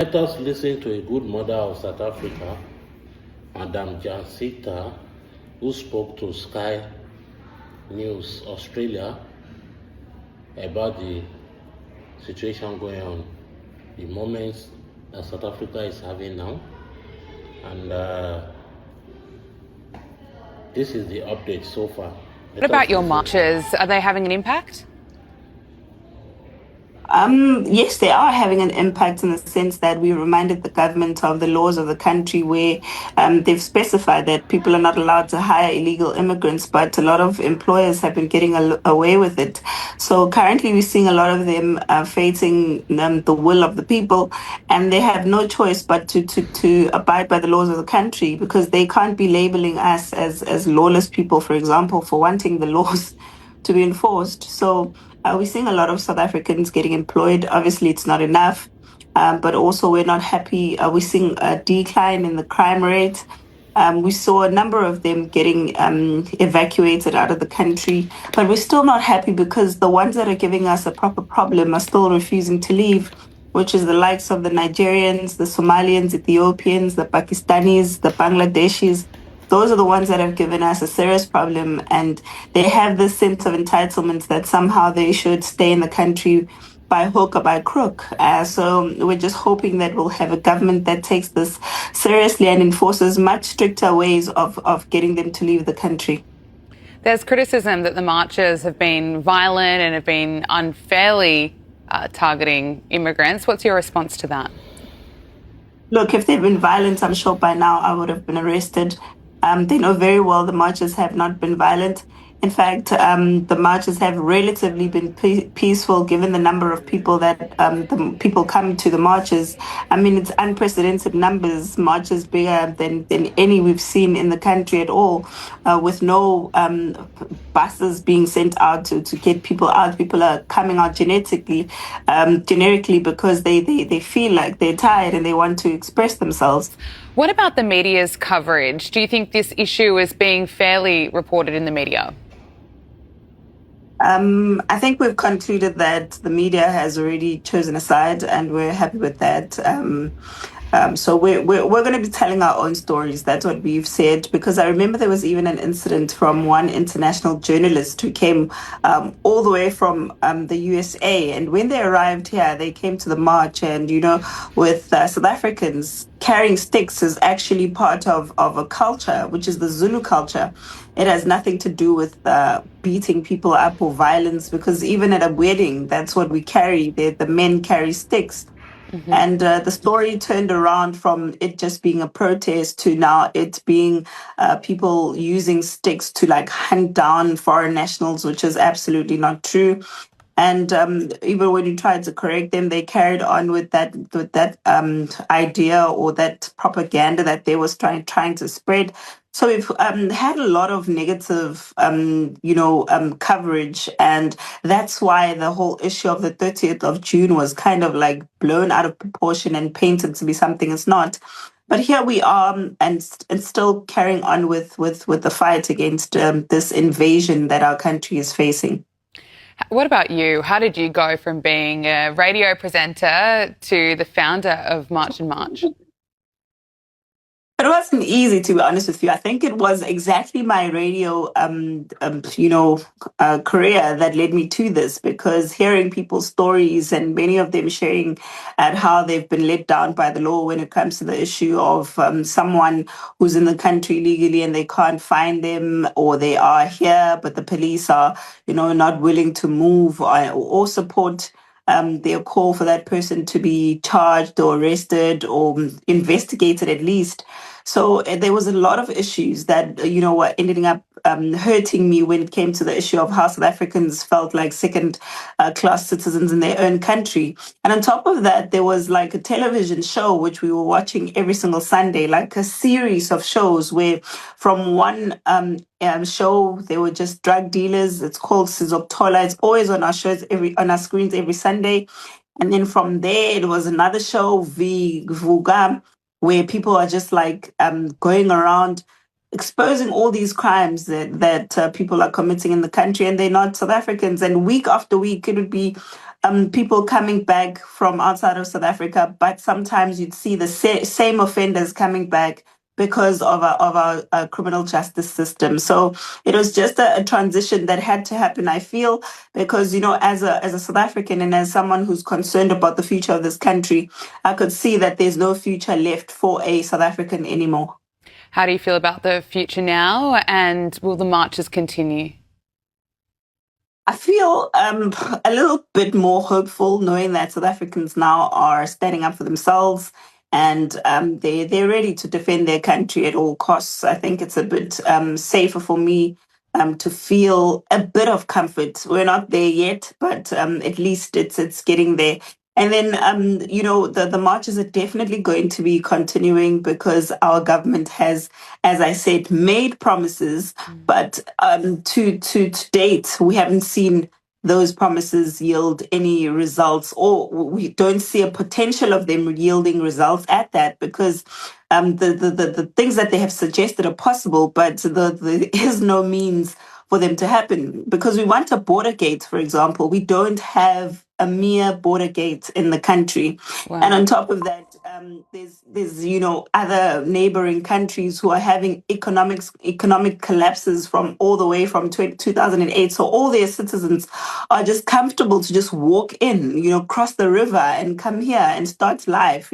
Let us listen to a good mother of South Africa, Madam Jacinta, who spoke to Sky News Australia about the situation going on, the moments that South Africa is having now. And this is the update so far. What about your marches? Are they having an impact? Yes, they are having an impact in the sense that we reminded the government of the laws of the country where they've specified that people are not allowed to hire illegal immigrants, but a lot of employers have been getting away with it. So currently we're seeing a lot of them facing the will of the people, and they have no choice but to abide by the laws of the country because they can't be labeling us as lawless people, for example, for wanting the laws to be enforced. So we're seeing a lot of South Africans getting employed. Obviously, it's not enough, but also we're not happy. We're seeing a decline in the crime rate. We saw a number of them getting evacuated out of the country, but we're still not happy because the ones that are giving us a proper problem are still refusing to leave, which is the likes of the Nigerians, the Somalians, Ethiopians, the Pakistanis, the Bangladeshis. Those are the ones that have given us a serious problem, and they have this sense of entitlement that somehow they should stay in the country by hook or by crook. So we're just hoping that we'll have a government that takes this seriously and enforces much stricter ways of getting them to leave the country. There's criticism that the marches have been violent and have been unfairly targeting immigrants. What's your response to that? Look, if they've been violent, I'm sure by now I would have been arrested. They know very well the marches have not been violent. In fact, the marches have relatively been peaceful given the number of people that the people come to the marches. I mean, it's unprecedented numbers, marches bigger than any we've seen in the country at all, with no buses being sent out to get people out. People are coming out generically because they feel like they're tired and they want to express themselves. What about the media's coverage? Do you think this issue is being fairly reported in the media? I think we've concluded that the media has already chosen a side, and we're happy with that. So we're going to be telling our own stories. That's what we've said, because I remember there was even an incident from one international journalist who came all the way from the USA. And when they arrived here, they came to the march, and, with South Africans, carrying sticks is actually part of a culture, which is the Zulu culture. It has nothing to do with beating people up or violence, because even at a wedding, that's what we carry. The men carry sticks. Mm-hmm. And the story turned around from it just being a protest to now it being people using sticks to hunt down foreign nationals, which is absolutely not true. And even when you tried to correct them, they carried on with that idea or that propaganda that they was trying to spread. So we've had a lot of negative, coverage, and that's why the whole issue of the 30th of June was kind of blown out of proportion and painted to be something it's not. But here we are, and still carrying on with the fight against this invasion that our country is facing. What about you? How did you go from being a radio presenter to the founder of March and March? It wasn't easy, to be honest with you. I think it was exactly my radio, career that led me to this, because hearing people's stories and many of them sharing at how they've been let down by the law when it comes to the issue of someone who's in the country legally and they can't find them, or they are here, but the police are, not willing to move or support their call for that person to be charged or arrested or investigated at least. So there was a lot of issues that, were ending up hurting me when it came to the issue of how South Africans felt like second-class citizens in their own country. And on top of that, there was a television show which we were watching every single Sunday, like a series of shows where from one show they were just drug dealers. It's called Sizoptola. It's always on our shows on our screens every Sunday. And then from there, it was another show, Vuga, where people are just going around exposing all these crimes that people are committing in the country, and they're not South Africans. And week after week, it would be people coming back from outside of South Africa, but sometimes you'd see the same offenders coming back because of our criminal justice system. So it was just a transition that had to happen, I feel, because, as a South African and as someone who's concerned about the future of this country, I could see that there's no future left for a South African anymore. How do you feel about the future now, and will the marches continue? I feel a little bit more hopeful knowing that South Africans now are standing up for themselves and they're ready to defend their country at all costs. I think it's a bit safer for me to feel a bit of comfort. We're not there yet, but at least it's getting there. And then, the marches are definitely going to be continuing because our government has, as I said, made promises, but to date, we haven't seen those promises yield any results, or we don't see a potential of them yielding results at that, because the things that they have suggested are possible, but there is no means for them to happen. Because we want a border gate, for example. We don't have a mere border gate in the country. Wow. And on top of that, there's other neighboring countries who are having economic collapses from all the way from 2008. So all their citizens are just comfortable to just walk in, cross the river and come here and start life.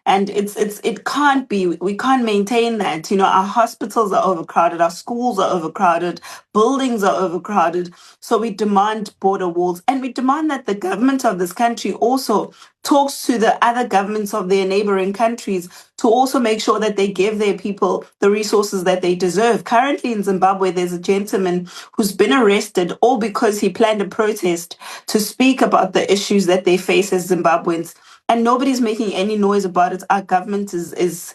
And it can't be. We can't maintain that. Our hospitals are overcrowded, our schools are overcrowded, buildings are overcrowded. So we demand border walls, and we demand that the government of this country also talks to the other governments of their neighboring countries to also make sure that they give their people the resources that they deserve. Currently in Zimbabwe, there's a gentleman who's been arrested all because he planned a protest to speak about the issues that they face as Zimbabweans. And nobody's making any noise about it. Our government is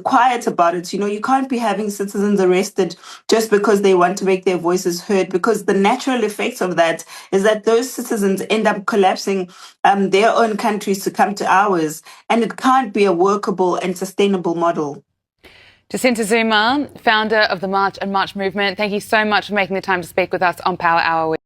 quiet about it. You can't be having citizens arrested just because they want to make their voices heard, because the natural effect of that is that those citizens end up collapsing their own countries to come to ours. And it can't be a workable and sustainable model. Jacinta Zuma, founder of the March and March movement, thank you so much for making the time to speak with us on Power Hour.